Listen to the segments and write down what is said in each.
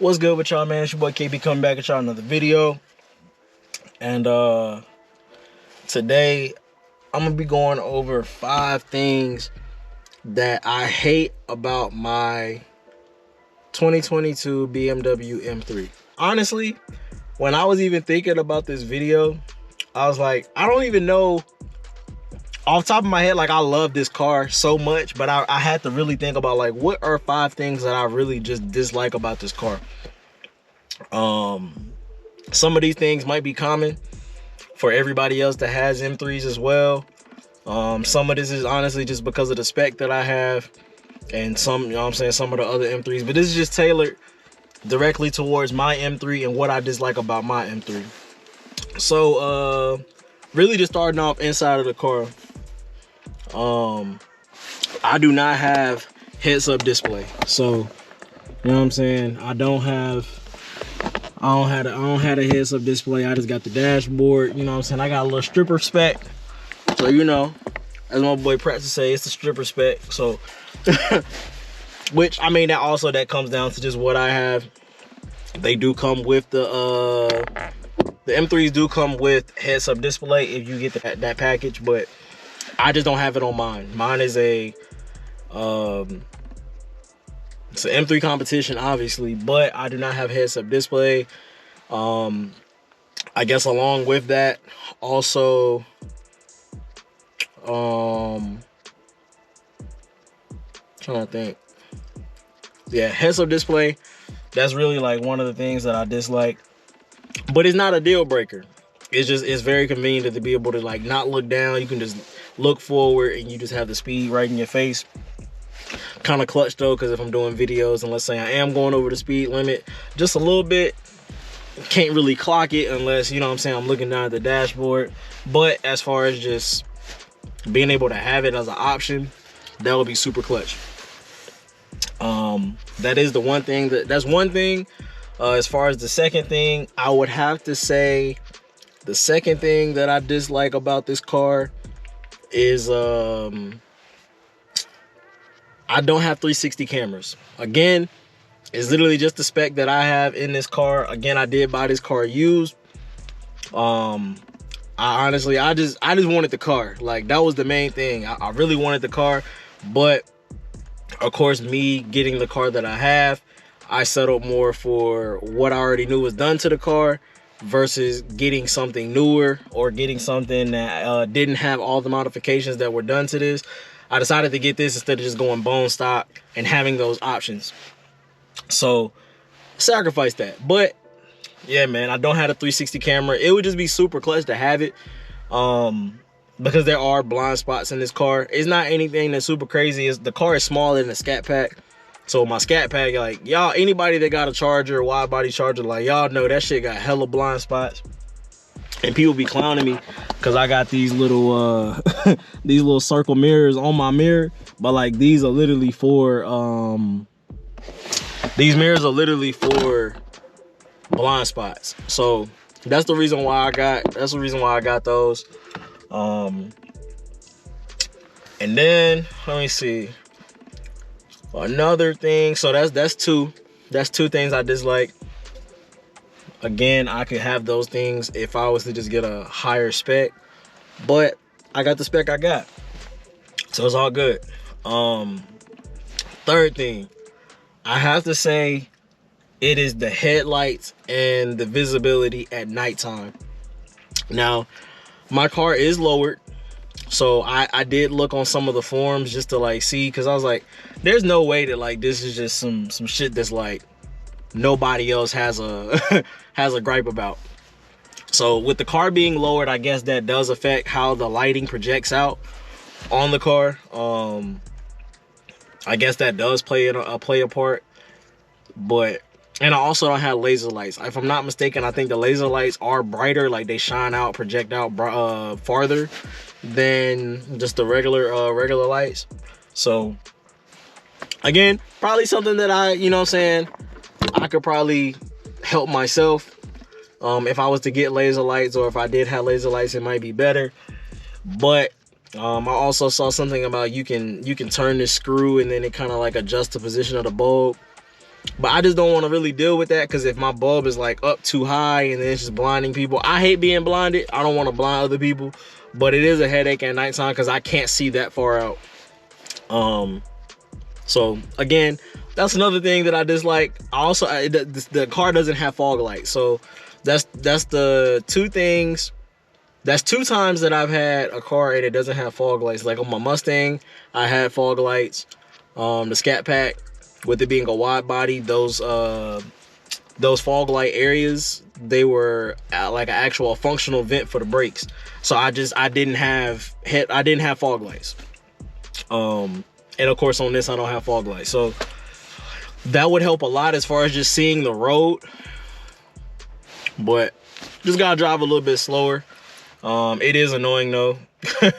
What's good with y'all, man? It's your boy KB coming back at y'all another video. And today I'm gonna be going over 5 things that I hate about my 2022 BMW M3. Honestly, when I was even thinking about this video, I was like, I don't even know off the top of my head, like, I love this car so much, but I had to really think about, like, what are 5 things that I really just dislike about this car. Some of these things might be common for everybody else that has M3s as well. Some of this is honestly just because of the spec that I have, and some, you know what I'm saying, some of the other M3s, but this is just tailored directly towards my M3 and what I dislike about my M3. So really just starting off inside of the car, I do not have heads-up display. So, you know what I'm saying, I don't have a heads-up display. I just got the dashboard, you know what I'm saying. I got a little stripper spec. So, you know, as my boy Pratt to say, it's the stripper spec. So which, I mean, that comes down to just what I have. They do come with the M3s do come with heads-up display if you get that package, but I just don't have it on mine. Mine is it's an M3 competition, obviously, but I do not have heads-up display. I guess along with that, also, trying to think. Yeah, heads-up display. That's really like one of the things that I dislike, but it's not a deal breaker. It's very convenient to be able to, like, not look down. You can just look forward and you just have the speed right in your face. Kind of clutch though, because if I'm doing videos and let's say I am going over the speed limit just a little bit, can't really clock it unless, you know what I'm saying, I'm looking down at the dashboard. But as far as just being able to have it as an option, that would be super clutch. That is the one thing that's one thing. As far as the second thing, I would have to say the second thing that I dislike about this car is I don't have 360 cameras. Again, it's literally just the spec that I have in this car. Again, I did buy this car used. I honestly just wanted the car. Like, that was the main thing. I really wanted the car, but of course, me getting the car that I have, I settled more for what I already knew was done to the car versus getting something newer or getting something that didn't have all the modifications that were done to this. I decided to get this instead of just going bone stock and having those options. So, sacrifice that. But yeah, man, I don't have a 360 camera. It would just be super clutch to have it, because there are blind spots in this car. It's not anything that's super crazy. The car is smaller than a Scat Pack. So my Scat Pack, like, y'all, anybody that got a charger, a wide body charger, like, y'all know that shit got hella blind spots. And people be clowning me because I got these little these little circle mirrors on my mirror, but like, these are literally for these mirrors are literally for blind spots. So that's the reason why I got those. And then let me see another thing. So that's two things I dislike. Again, I could have those things if I was to just get a higher spec, but I got the spec I got, so it's all good. Third thing, I have to say, it is the headlights and the visibility at nighttime. Now, my car is lowered, so I did look on some of the forums just to, like, see, because I was like, there's no way that, like, this is just some shit that's like nobody else has a has a gripe about. So with the car being lowered, I guess that does affect how the lighting projects out on the car. I guess that does play a part. But, and I also don't have laser lights. If I'm not mistaken, I think the laser lights are brighter, like they shine out, project out farther than just the regular lights. So again, probably something that I, you know what I'm saying, I could probably help myself. If I was to get laser lights, or if I did have laser lights, it might be better. But I also saw something about you can turn this screw and then it kind of like adjusts the position of the bulb. But I just don't want to really deal with that, because if my bulb is like up too high and then it's just blinding people, I hate being blinded. I don't want to blind other people, but it is a headache at nighttime because I can't see that far out. So again, that's another thing that I dislike. Also, the car doesn't have fog lights, so that's the two things. That's 2 times that I've had a car and it doesn't have fog lights. Like on my Mustang, I had fog lights. The Scat Pack, with it being a wide body, those fog light areas, they were like an actual functional vent for the brakes. So I didn't have fog lights. And of course on this I don't have fog lights. So that would help a lot as far as just seeing the road. But just gotta drive a little bit slower. It is annoying though. I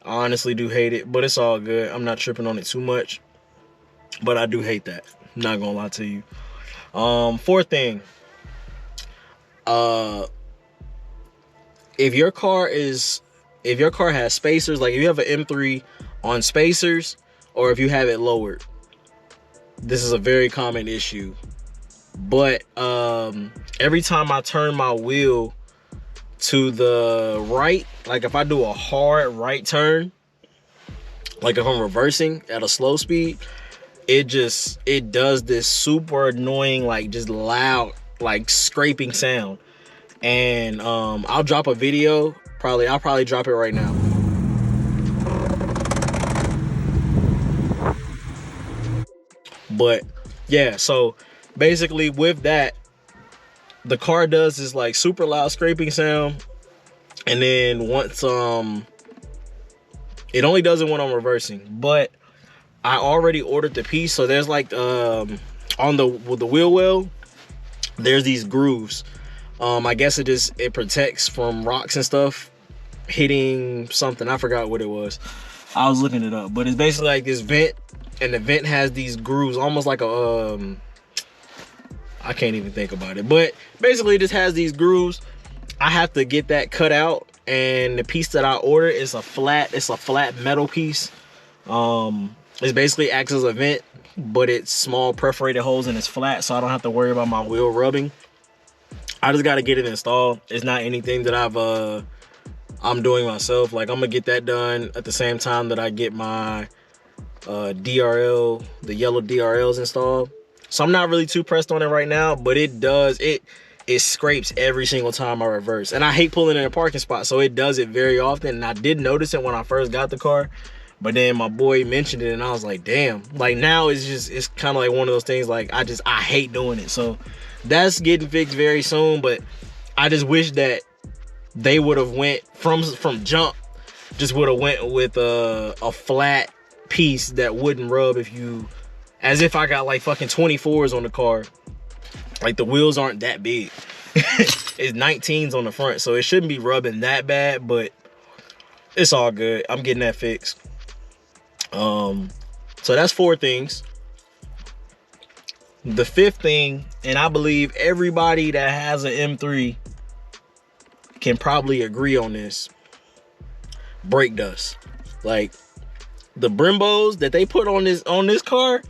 honestly do hate it, but it's all good. I'm not tripping on it too much, but I do hate that. I'm not gonna lie to you. Fourth thing, if your car has spacers, like if you have an M3 on spacers, or if you have it lowered, this is a very common issue. But every time I turn my wheel to the right, like if I do a hard right turn, like if I'm reversing at a slow speed, it does this super annoying, like just loud, like scraping sound. And I'll drop a video, I'll probably drop it right now. But yeah, so basically with that, the car does this like super loud scraping sound, and then once it only does it when I'm reversing. But I already ordered the piece, so there's like on the wheel well, there's these grooves. I guess it protects from rocks and stuff hitting something. I forgot what it was. I was looking it up, but it's basically like this vent, and the vent has these grooves, almost like a I can't even think about it, but basically it just has these grooves. I have to get that cut out, and the piece that I ordered is a flat metal piece. It basically acts as a vent, but it's small perforated holes and it's flat, so I don't have to worry about my wheel rubbing. I just got to get it installed. It's not anything that I'm doing myself. Like, I'm gonna get that done at the same time that I get my DRL, the yellow DRLs installed. So I'm not really too pressed on it right now, but it scrapes every single time I reverse. And I hate pulling in a parking spot, so it does it very often. And I did notice it when I first got the car, but then my boy mentioned it and I was like, damn. Like, now it's kind of like one of those things, like I hate doing it. So that's getting fixed very soon, but I just wish that they would have went from jump, just would have went with a flat piece that wouldn't rub as if I got like fucking 24s on the car. Like, the wheels aren't that big. It's 19s on the front, so it shouldn't be rubbing that bad, but it's all good. I'm getting that fixed. So that's 4 things. The 5th thing, and I believe everybody that has an M3 can probably agree on this: brake dust. Like, the Brembos that they put on this car,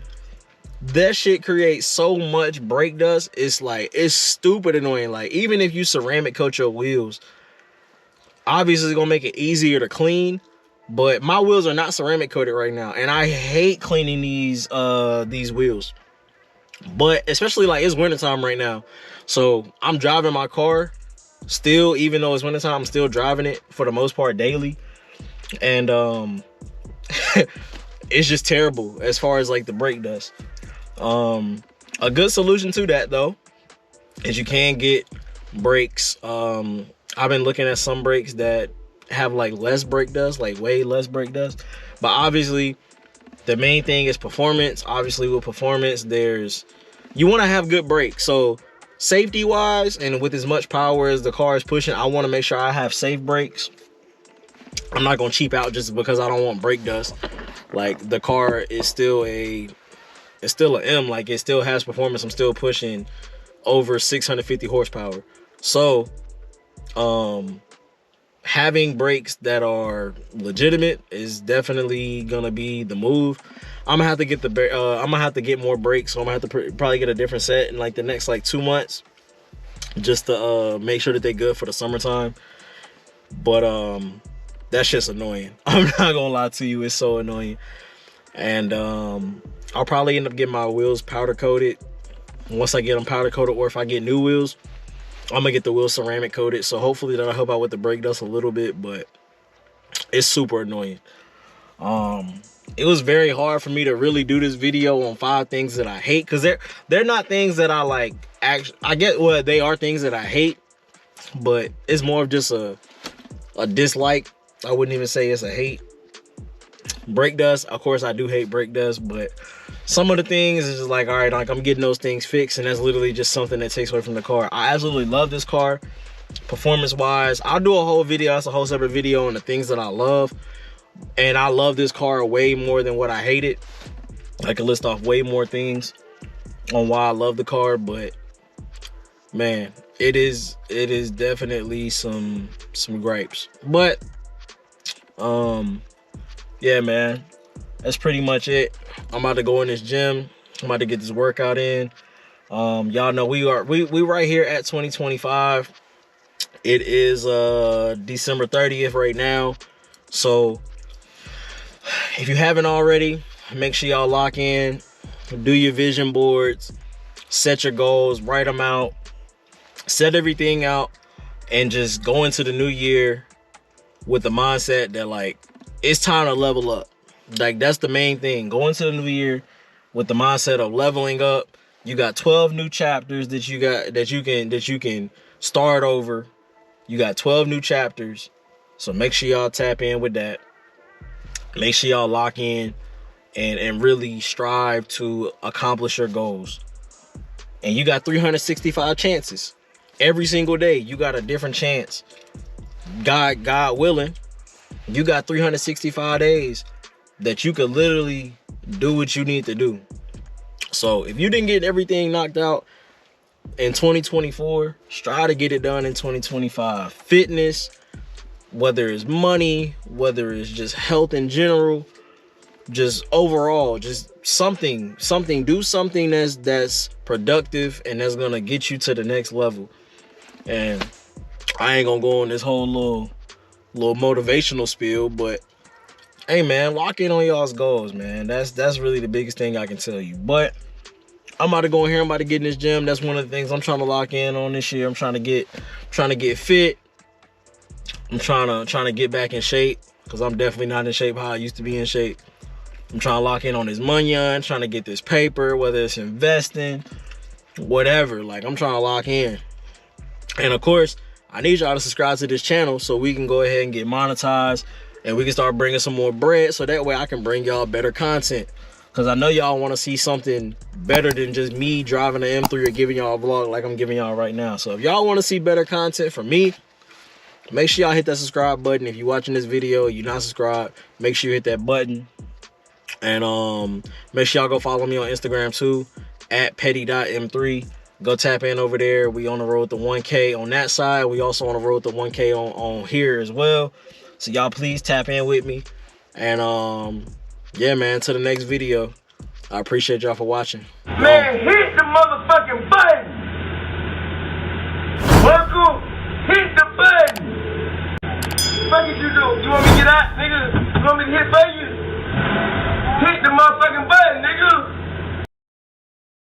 that shit creates so much brake dust. It's like, it's stupid annoying. Like, even if you ceramic coat your wheels, obviously it's gonna make it easier to clean, but my wheels are not ceramic coated right now, and I hate cleaning these wheels. But especially, like, it's wintertime right now, so I'm driving my car still. Even though it's wintertime, I'm still driving it for the most part daily, and it's just terrible as far as like the brake dust. A good solution to that though is you can get brakes. I've been looking at some brakes that have like less brake dust, like way less brake dust, but obviously the main thing is performance. Obviously with performance, you want to have good brakes. So safety wise, and with as much power as the car is pushing, I want to make sure I have safe brakes. I'm not gonna cheap out just because I don't want brake dust. Like, the car is still an M. Like, it still has performance. I'm still pushing over 650 horsepower. So having brakes that are legitimate is definitely gonna be the move. I'm gonna have to get more brakes, so I'm gonna have to probably get a different set in like the next like 2 months, just to make sure that they're good for the summertime. But that shit's annoying. I'm not gonna lie to you, it's so annoying. And I'll probably end up getting my wheels powder coated. Once I get them powder coated, or if I get new wheels, I'm gonna get the wheels ceramic coated. So hopefully that'll help out with the brake dust a little bit, but it's super annoying. It was very hard for me to really do this video on 5 things that I hate, because they're not things that I like. Actually, I get what they are, things that I hate, but it's more of just a dislike. I wouldn't even say it's a hate. Brake dust, of course I do hate brake dust, but some of the things is just like, all right, like I'm getting those things fixed, and that's literally just something that takes away from the car. I absolutely love this car, performance wise. I'll do a whole video, that's a whole separate video on the things that I love, and I love this car way more than what I hate it. I can list off way more things on why I love the car, but man, it is definitely some gripes. But yeah, man, that's pretty much it. I'm about to go in this gym. I'm about to get this workout in. Y'all know we right here at 2025. It is December 30th right now. So if you haven't already, make sure y'all lock in, do your vision boards, set your goals, write them out, set everything out, and just go into the new year with the mindset that like it's time to level up. Like that's the main thing. Go into the new year with the mindset of leveling up. You got 12 new chapters that you can start over. You got 12 new chapters. So make sure y'all tap in with that. Make sure y'all lock in and really strive to accomplish your goals. And you got 365 chances. Every single day, you got a different chance. God willing, you got 365 days that you could literally do what you need to do. So if you didn't get everything knocked out in 2024, try to get it done in 2025. Fitness, whether it's money, whether it's just health in general, just overall, just something, do something that's productive and that's gonna get you to the next level. And I ain't gonna go on this whole little motivational spiel, but hey man, lock in on y'all's goals, man. That's really the biggest thing I can tell you. But I'm about to go in here, I'm about to get in this gym. That's one of the things I'm trying to lock in on this year. I'm trying to get fit. I'm trying to get back in shape, because I'm definitely not in shape how I used to be in shape. I'm trying to lock in on this money, trying to get this paper, whether it's investing, whatever. Like, I'm trying to lock in. And of course, I need y'all to subscribe to this channel so we can go ahead and get monetized and we can start bringing some more bread, so that way I can bring y'all better content. Because I know y'all want to see something better than just me driving an M3 or giving y'all a vlog like I'm giving y'all right now. So if y'all want to see better content from me, make sure y'all hit that subscribe button. If you're watching this video, you're not subscribed, make sure you hit that button. And make sure y'all go follow me on Instagram too, at petty.m3. Go tap in over there. We on the road to 1K on that side. We also on the road to 1K on here as well. So y'all please tap in with me. And yeah, man, to the next video. I appreciate y'all for watching. Man, hit the motherfucking button. Uncle, hit the button. Fuck it you do? You want me to get out, nigga? You want me to hit for you? Hit the motherfucking button.